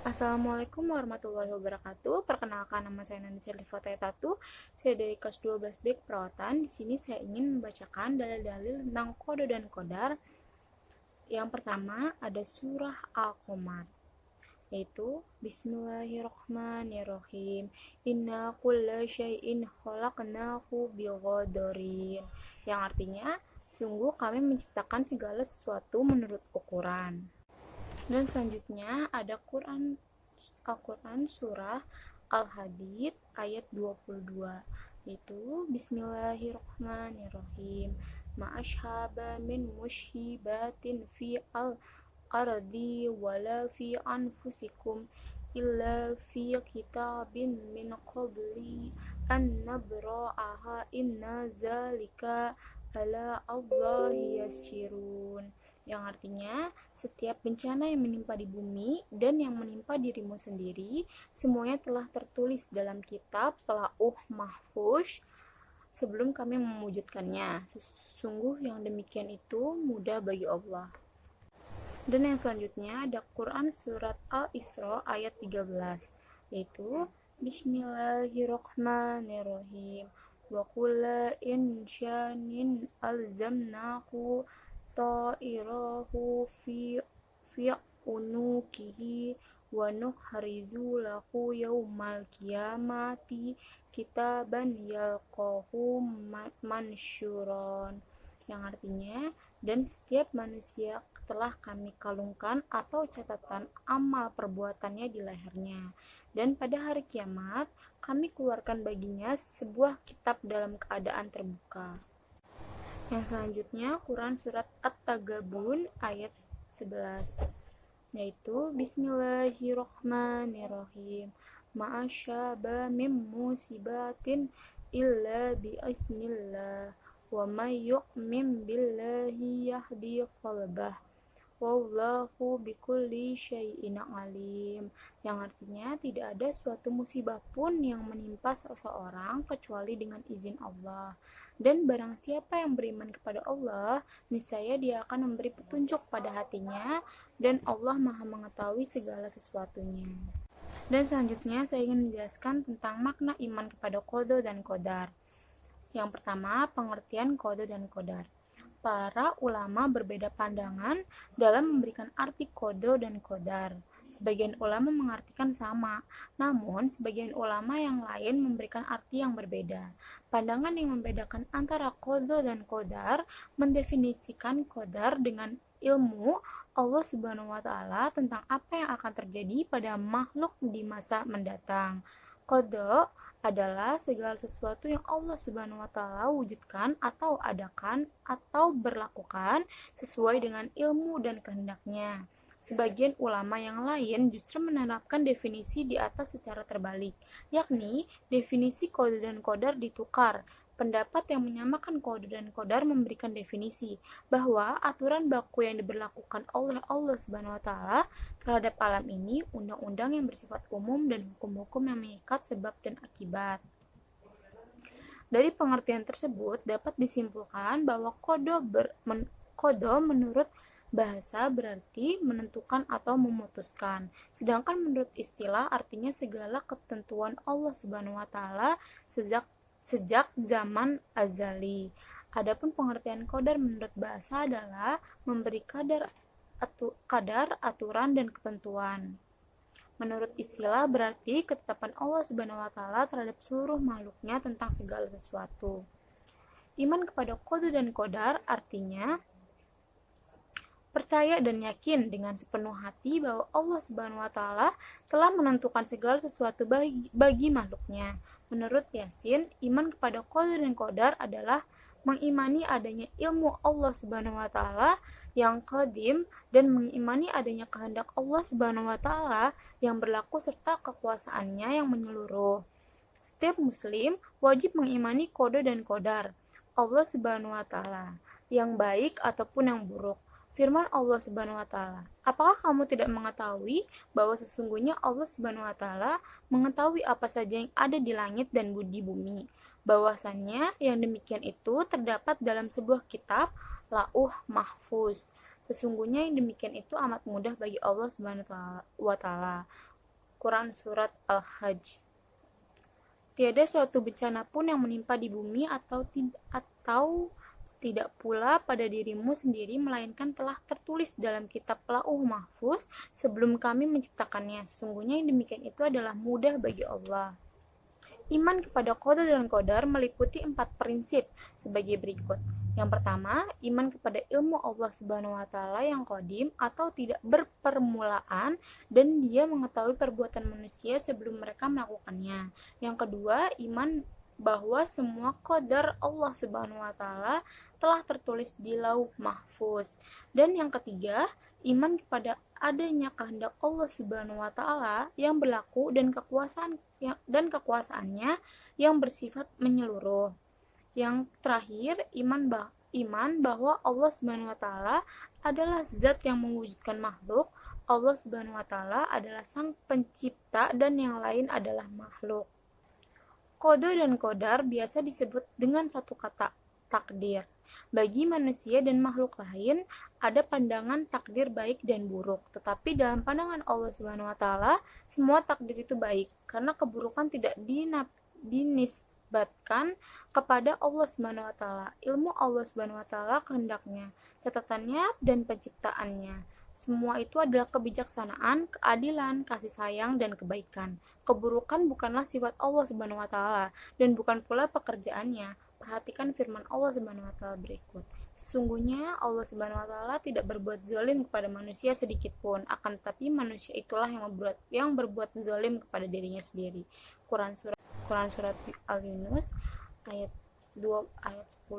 Assalamualaikum warahmatullahi wabarakatuh. Perkenalkan, nama saya Nani Selifah Tatu. Saya dari kelas 12 B Perawatan. Di sini saya ingin membacakan dalil-dalil tentang kode dan kodar. Yang pertama ada surah Al-Qamar, yaitu Bismillahirrahmanirrahim. Inna kulla syai'in khalaqnahu biqadarin. Yang artinya, sungguh kami menciptakan segala sesuatu menurut ukuran. Dan selanjutnya ada Al-Quran surah Al-Hadid ayat 22, yaitu Bismillahirrahmanirrahim. Ma'ashhaba min musyibatin fi al-ardi wala fi anfusikum illa fi kitabin min qabli an nabra'aha inna zalika ala Allahi yasirun. Yang artinya, setiap bencana yang menimpa di bumi dan yang menimpa dirimu sendiri, semuanya telah tertulis dalam kitab Lauh Mahfuz sebelum kami mewujudkannya. Sungguh yang demikian itu mudah bagi Allah. Dan yang selanjutnya ada Quran surat Al-Isra ayat 13, yaitu Bismillahirrahmanirrahim. Wa kulla insyanin alzamnahu ta'irahu fi unukihi wa nukhrizu lahu yaumal qiyamati kitaban yalqahu mansyuron. Yang artinya, dan setiap manusia telah kami kalungkan atau catatan amal perbuatannya di lehernya, dan pada hari kiamat kami keluarkan baginya sebuah kitab dalam keadaan terbuka. Yang selanjutnya Quran surat At-Tagabun ayat 11, yaitu Bismillahirrahmanirrahim. Ma'asyaba mim musibatin illa bi'isnillah wa may yu'min billahi yahdi qalbah wallahu bikulli syai'in alim. Yang artinya, tidak ada suatu musibah pun yang menimpa seseorang kecuali dengan izin Allah. Dan barang siapa yang beriman kepada Allah, niscaya dia akan memberi petunjuk pada hatinya, dan Allah Maha mengetahui segala sesuatunya. Dan selanjutnya saya ingin menjelaskan tentang makna iman kepada qada dan qadar. Yang pertama, pengertian qada dan qadar. Para ulama berbeda pandangan dalam memberikan arti qada dan qadar. Sebagian ulama mengartikan sama, namun sebagian ulama yang lain memberikan arti yang berbeda. Pandangan yang membedakan antara qada dan qadar mendefinisikan qadar dengan ilmu Allah Subhanahu wa taala tentang apa yang akan terjadi pada makhluk di masa mendatang. Qada adalah segala sesuatu yang Allah Subhanahu wa taala wujudkan atau adakan atau berlakukan sesuai dengan ilmu dan kehendaknya. Sebagian ulama yang lain justru menerapkan definisi di atas secara terbalik, yakni definisi qada dan qadar ditukar. Pendapat yang menyamakan qada dan qadar memberikan definisi bahwa aturan baku yang diberlakukan oleh Allah Subhanahu wa taala terhadap alam ini undang-undang yang bersifat umum dan hukum-hukum yang mengikat sebab dan akibat. Dari pengertian tersebut dapat disimpulkan bahwa qada menurut bahasa berarti menentukan atau memutuskan, sedangkan menurut istilah artinya segala ketentuan Allah Subhanahu wa taala sejak zaman azali. Adapun pengertian qadar menurut bahasa adalah memberi kadar, aturan dan ketentuan. Menurut istilah berarti ketetapan Allah Subhanahu wa taala terhadap seluruh makhluknya tentang segala sesuatu. Iman kepada qada dan qadar artinya percaya dan yakin dengan sepenuh hati bahwa Allah Subhanahu wa taala telah menentukan segala sesuatu bagi makhluknya. Menurut Yasin, iman kepada qada dan qadar adalah mengimani adanya ilmu Allah Subhanahu wa taala yang qadim dan mengimani adanya kehendak Allah Subhanahu wa taala yang berlaku serta kekuasaannya yang menyeluruh. Setiap muslim wajib mengimani qada dan qadar Allah Subhanahu wa taala, yang baik ataupun yang buruk. Firman Allah Subhanahu wa taala, apakah kamu tidak mengetahui bahwa sesungguhnya Allah Subhanahu wa taala mengetahui apa saja yang ada di langit dan di bumi? Bahwasannya yang demikian itu terdapat dalam sebuah kitab Lauh Mahfuz. Sesungguhnya yang demikian itu amat mudah bagi Allah Subhanahu wa taala. Quran Surat Al-Hajj. Tiada suatu bencana pun yang menimpa di bumi atau tidak pula pada dirimu sendiri, melainkan telah tertulis dalam kitab Lauh Mahfuz sebelum kami menciptakannya. Sesungguhnya yang demikian itu adalah mudah bagi Allah. Iman kepada qada dan qadar meliputi 4 prinsip sebagai berikut. Yang pertama, iman kepada ilmu Allah Subhanahu wa taala yang qadim atau tidak berpermulaan dan Dia mengetahui perbuatan manusia sebelum mereka melakukannya. Yang kedua, iman bahwa semua qadar Allah Subhanahu wa taala telah tertulis di Lauh Mahfuz. Dan yang ketiga, iman kepada adanya kehendak Allah Subhanahu wa taala yang berlaku dan kekuasaannya yang bersifat menyeluruh. Yang terakhir, iman bahwa Allah Subhanahu wa taala adalah zat yang mewujudkan makhluk. Allah Subhanahu wa taala adalah sang pencipta dan yang lain adalah makhluk. Qada dan qadar biasa disebut dengan satu kata, takdir. Bagi manusia dan makhluk lain, ada pandangan takdir baik dan buruk. Tetapi dalam pandangan Allah Subhanahu wa taala, semua takdir itu baik karena keburukan tidak dinisbatkan kepada Allah Subhanahu wa taala. Ilmu Allah Subhanahu wa taala kehendaknya, catatannya dan penciptaannya. Semua itu adalah kebijaksanaan, keadilan, kasih sayang dan kebaikan. Keburukan bukanlah sifat Allah Subhanahu wa taala dan bukan pula pekerjaannya. Perhatikan firman Allah Subhanahu wa taala berikut. Sesungguhnya Allah Subhanahu wa taala tidak berbuat zalim kepada manusia sedikit pun, akan tetapi manusia itulah yang berbuat zalim kepada dirinya sendiri. Quran surat Al-Yunus ayat 2 ayat 10.